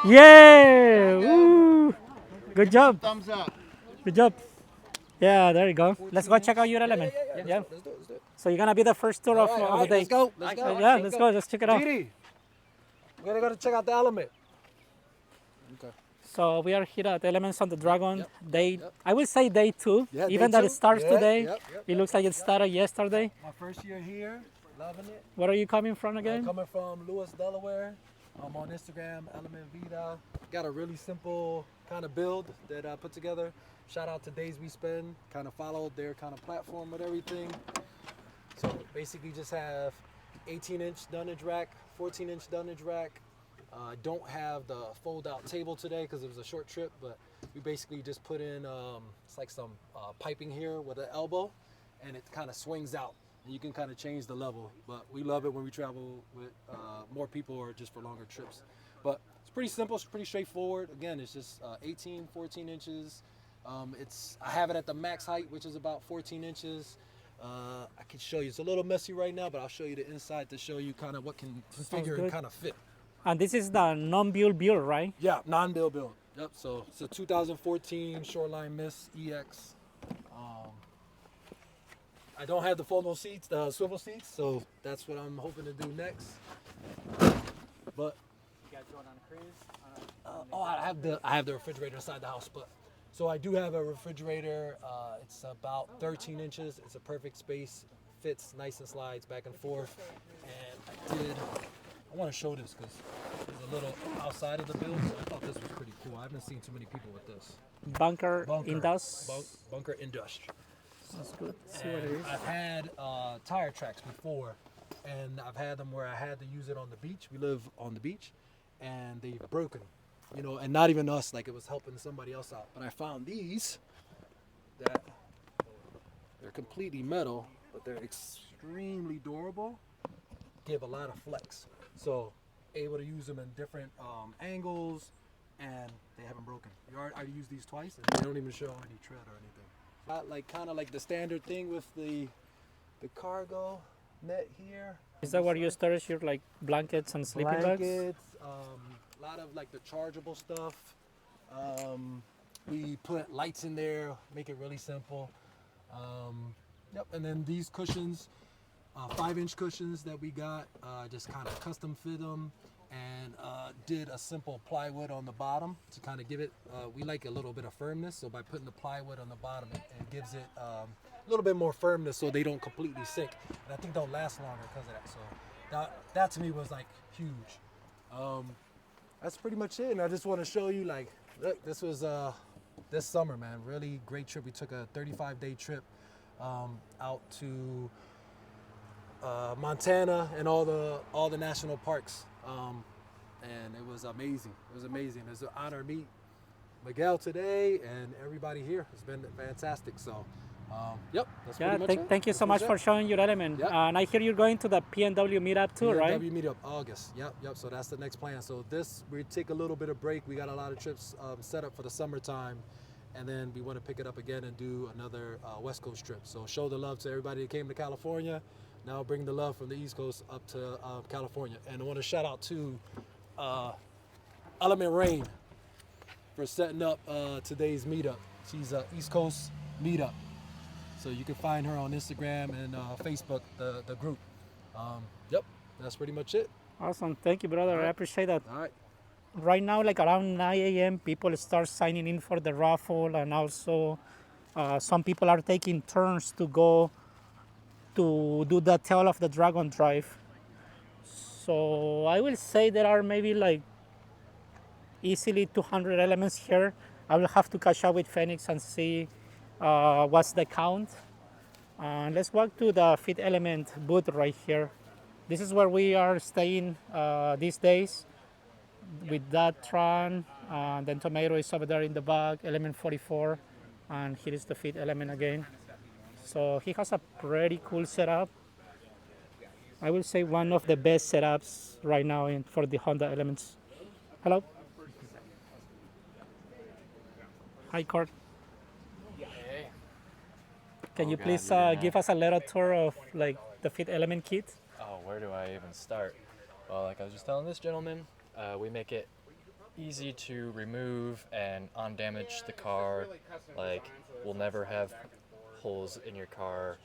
Yeah! Woo! Good job. Thumbs up. Good job. Yeah, there you go. Let's go check out your element. Yeah. Let's do it. Let's do it. So you're gonna be the first tour of the day. Let's go. Let's go. Yeah, let's go. Let's check it out. Didi, we're gonna go to check out the element. Okay. So we are here at Elements on the Dragon. Yep. Day, Yep. I will say day 2. Yeah, Even day that it two. starts Yeah, today. yep. It looks like it started yesterday. My first year here, loving it. Where are you coming from again? Coming from Lewis, Delaware. I'm on Instagram, Element Vita. Got a really simple kind of build that I put together. Shout out to Days We Spend. Kind of followed their kind of platform with everything. So basically just have 18-inch dunnage rack, 14-inch dunnage rack. Don't have the fold-out table today because it was a short trip, but we basically just put in, it's like some piping here with an elbow, and it kind of swings out. And you can kind of change the level, but we love it when we travel with more people or just for longer trips. But it's pretty simple, it's pretty straightforward. Again, it's just 18, 14 inches. I have it at the max height, which is about 14 inches. I can show you, it's a little messy right now, but I'll show you the inside to show you kind of what can configure and good. kind of fit. And this is the non-build build, right? Yeah, non-build build. Yep, so it's a 2014 Shoreline Mist EX. I don't have the foldable seats, the swivel seats, so that's what I'm hoping to do next. But You guys going on a cruise? I have the refrigerator inside the house, but so I do have a refrigerator. It's about 13 inches. It's a perfect space, fits nice and slides back and forth. And I want to show this because it's a little outside of the build. So I thought this was pretty cool. I haven't seen too many people with this. Bunker Indus. Bunker Indus. That's good. See what it is. I've had tire tracks before, and I've had them where I had to use it on the beach. We live on the beach, and they've broken, and not even us, like it was helping somebody else out. But I found these that they're completely metal, but they're extremely durable, give a lot of flex. So able to use them in different angles, and they haven't broken. I used these twice, and they don't even show any tread or anything. Like kind of like the standard thing with the cargo net here. Is that where you storage your like blankets and sleeping bags? Blankets, a lot of like the chargeable stuff. We put lights in there, make it really simple. Yep, and then these cushions, 5-inch cushions that we got, just kind of custom fit them, and did a simple plywood on the bottom to kind of give it, we like a little bit of firmness, so by putting the plywood on the bottom, it gives it a little bit more firmness so they don't completely sink, and I think they'll last longer because of that. So that to me was like huge. That's pretty much it, and I just want to show you, like, look, this was this summer, man, really great trip. We took a 35-day trip out to Montana and all the national parks, and it was amazing. It was amazing. It's an honor to meet Miguel today and everybody here. It's been fantastic. So, yep, that's pretty much it. Thank you so much for showing your element. Yep. And I hear you're going to the PNW Meetup too, right? PNW Meetup, August. Yep. So that's the next plan. So we take a little bit of break. We got a lot of trips set up for the summertime, and then we want to pick it up again and do another West Coast trip. So show the love to everybody that came to California. Now bring the love from the East Coast up to California. And I want to shout out to Element Rain for setting up today's meetup. She's a East Coast meetup. So you can find her on Instagram and Facebook, the group. Yep, that's pretty much it. Awesome. Thank you, brother. I appreciate that. All right. Right now, like around 9 a.m., people start signing in for the raffle, and also some people are taking turns to go to do the Tail of the Dragon drive. So I will say there are maybe like easily 200 elements here. I will have to catch up with Phoenix and see what's the count. Let's walk to the Fit Element booth right here. This is where we are staying these days with that Tron. Then Tomato is over there in the back, Element 44. And here is the Fit Element again. So he has a pretty cool setup. I will say one of the best setups right now for the Honda Elements. Hello. Hi, Kurt. Hey. Can you God, please you're gonna- give us a little tour of like the Fit Element kit? Oh, where do I even start? Well, like I was just telling this gentleman, we make it easy to remove and undamage the car. Like, we'll never have holes in your car.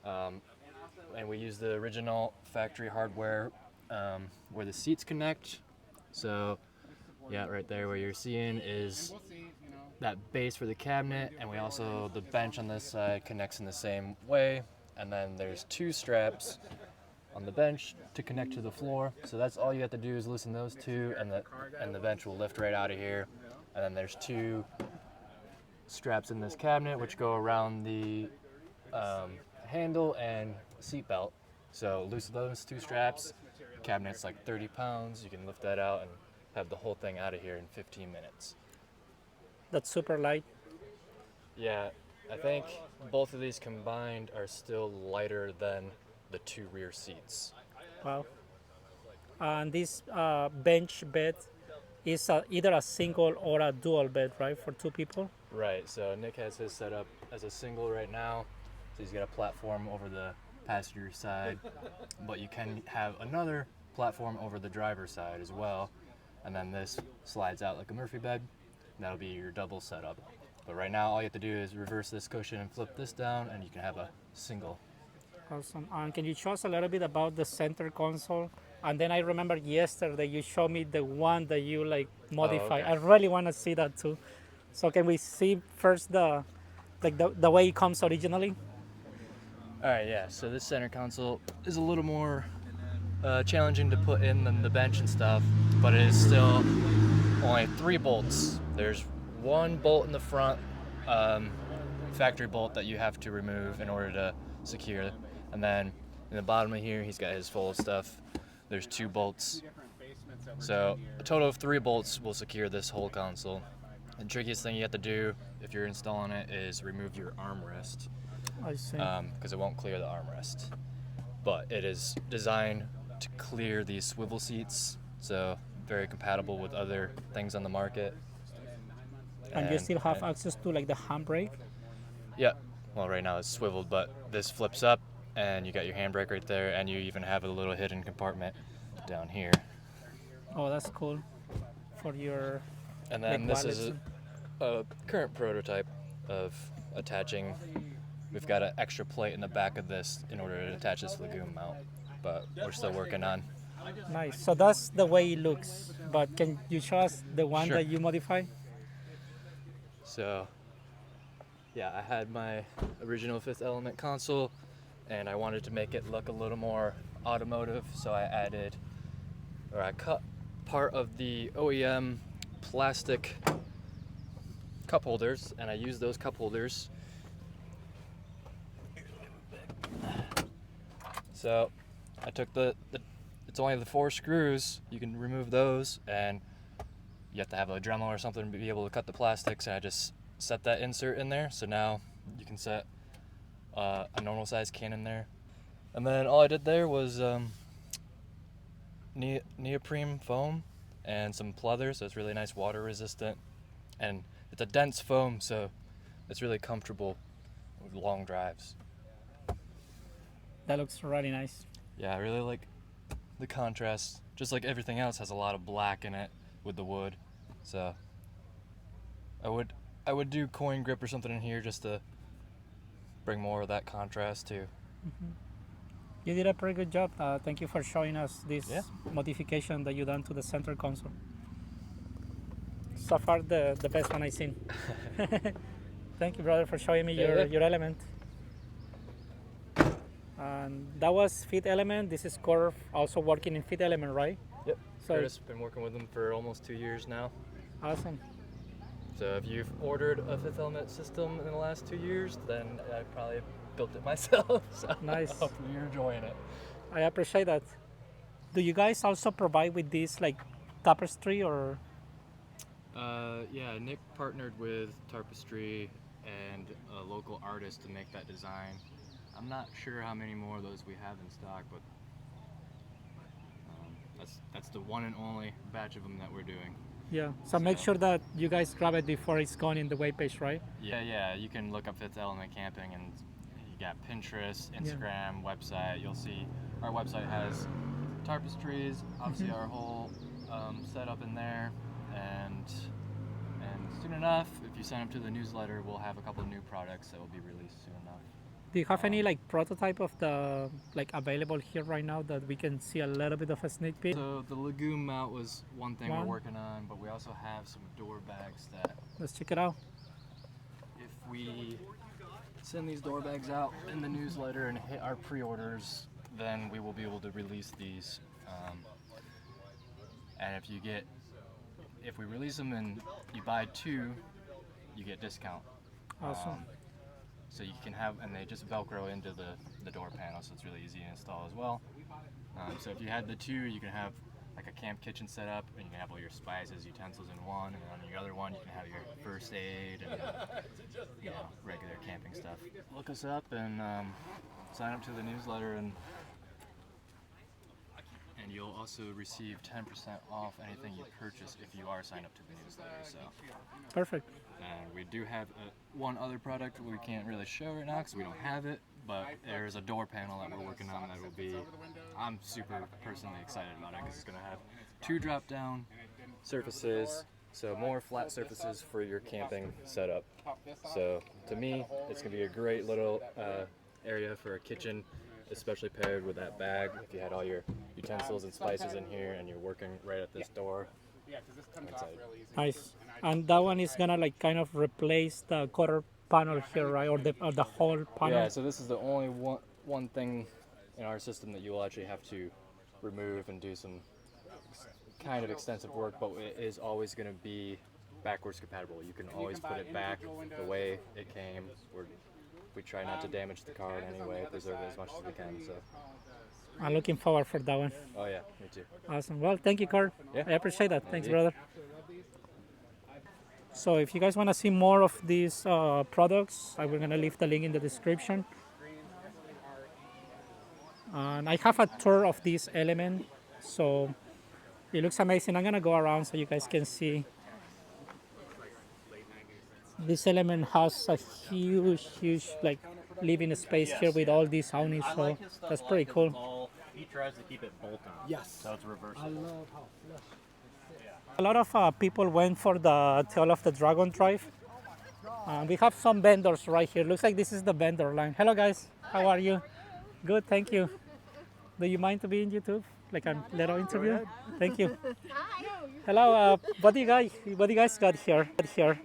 And we use the original factory hardware where the seats connect. So, yeah, right there where you're seeing is that base for the cabinet, and we also, the bench on this side connects in the same way. And then there's two straps on the bench to connect to the floor. So that's all you have to do is loosen those two, and the bench will lift right out of here. And then there's two straps in this cabinet which go around the handle and seat belt. So loosen those two straps. Cabinet's like 30 pounds. You can lift that out and have the whole thing out of here in 15 minutes. That's super light. Yeah, I think both of these combined are still lighter than the two rear seats. Wow. And this bench bed is either a single or a dual bed, right, for two people? Right, so Nick has his set up as a single right now. So he's got a platform over the passenger side, but you can have another platform over the driver's side as well. And then this slides out like a Murphy bed. That'll be your double setup. But right now, all you have to do is reverse this cushion and flip this down, and you can have a single. Awesome. And can you show us a little bit about the center console? And then I remember yesterday you showed me the one that you like modify. okay. I really want to see that too. So can we see first the way it comes originally? All right, yeah, so this center console is a little more challenging to put in than the bench and stuff, but it is still only 3 bolts. There's one bolt in the front, factory bolt that you have to remove in order to secure, and then in the bottom of here he's got his full of stuff. There's 2 bolts, so a total of 3 bolts will secure this whole console. The trickiest thing you have to do if you're installing it is remove your armrest, I see. because it won't clear the armrest, but it is designed to clear these swivel seats, so very compatible with other things on the market. And you still have access to like the handbrake? Yeah, well, right now it's swiveled, but this flips up and you got your handbrake right there, and you even have a little hidden compartment down here. Oh, that's cool. For your And then like this is a current prototype of attaching. We've got an extra plate in the back of this in order to attach this lagoon mount, but we're still working on. nice. So that's the way it looks. But can you show us the one Sure. that you modify? So, yeah, I had my original Fifth Element console, and I wanted to make it look a little more automotive, so I cut part of the OEM plastic cup holders, and I used those cup holders. So, I took it's only the 4 screws, you can remove those, and you have to have a Dremel or something to be able to cut the plastics, and I just set that insert in there, so now you can set a normal size can in there. And then all I did there was neoprene foam and some pleather, so it's really nice water resistant, and it's a dense foam, so it's really comfortable with long drives. That looks really nice. Yeah, I really like the contrast. Just like everything else has a lot of black in it with the wood, so I would do coin grip or something in here just to bring more of that contrast too. You did a pretty good job. Thank you for showing us this Yeah. modification that you done to the center console. So far, the best one I've seen. Thank you, brother, for showing me Yeah. your element. And that was Fit Element. This is Corv, also working in Fit Element, right? Yep. So- Curtis, been working with them for almost 2 years now. Awesome. So if you've ordered a Fifth Element system in the last 2 years, then I probably built it myself. So Nice. hopefully you're enjoying it. I appreciate that. Do you guys also provide with this like tapestry or? Yeah, Nick partnered with Tapestry and a local artist to make that design. I'm not sure how many more of those we have in stock, but that's the one and only batch of them that we're doing. Yeah. So make sure that you guys grab it before it's gone in the web page, right? Yeah, you can look up Fifth Element Camping, and you got Pinterest, Instagram, website. You'll see our website has tapestries, obviously our whole setup in there, and soon enough, if you sign up to the newsletter, we'll have a couple of new products that will be released soon enough. Do you have any like prototype of the like available here right now that we can see a little bit of a sneak peek? So the legume mount was one thing One. we're working on, but we also have some door bags that Let's check it out. if we send these door bags out in the newsletter and hit our pre-orders, then we will be able to release these. And if we release them and you buy 2, you get discount. Awesome. So you can have, and they just Velcro into the door panel, so it's really easy to install as well. So if you had the 2, you can have like a camp kitchen set up, and you can have all your spices, utensils in one, and on your other one you can have your first aid and regular camping stuff. Look us up and sign up to the newsletter, and you'll also receive 10% off anything you purchase if you are signed up to the newsletter. So. Perfect. And we do have one other product we can't really show right now because we don't have it, but there's a door panel that we're working on that will be, I'm super personally excited about it because it's going to have 2 drop-down surfaces, so more flat surfaces for your camping setup. So to me, it's going to be a great little area for a kitchen, especially paired with that bag. If you had all your utensils and spices in here and you're working right at this door, I'm excited. Nice. And that one is gonna like kind of replace the quarter panel here, right? Or the whole panel. Yeah, so this is the only one thing in our system that you will actually have to remove and do some kind of extensive work, but it is always going to be backwards compatible. You can always put it back the way it came. We try not to damage the car in any way, preserve it as much as we can. So. I'm looking forward for that one. Oh yeah, me too. Awesome. Well, thank you, Carl. Yeah. I appreciate that. Thanks, Indeed. brother. So if you guys want to see more of these products, I will gonna leave the link in the description. And I have a tour of this element, so it looks amazing. I'm gonna go around so you guys can see. This element has a huge like living space here with all these awnings, so that's pretty cool. He tries to keep it bolted. Yes. So it's reversible. I love how flush. A lot of people went for the tail of the Dragon Drive. We have some vendors right here. Looks like this is the vendor line. Hello guys, how are you? Good, thank you. Do you mind to be in YouTube? Like a little interview? Thank you. Hello, what do you guys got here?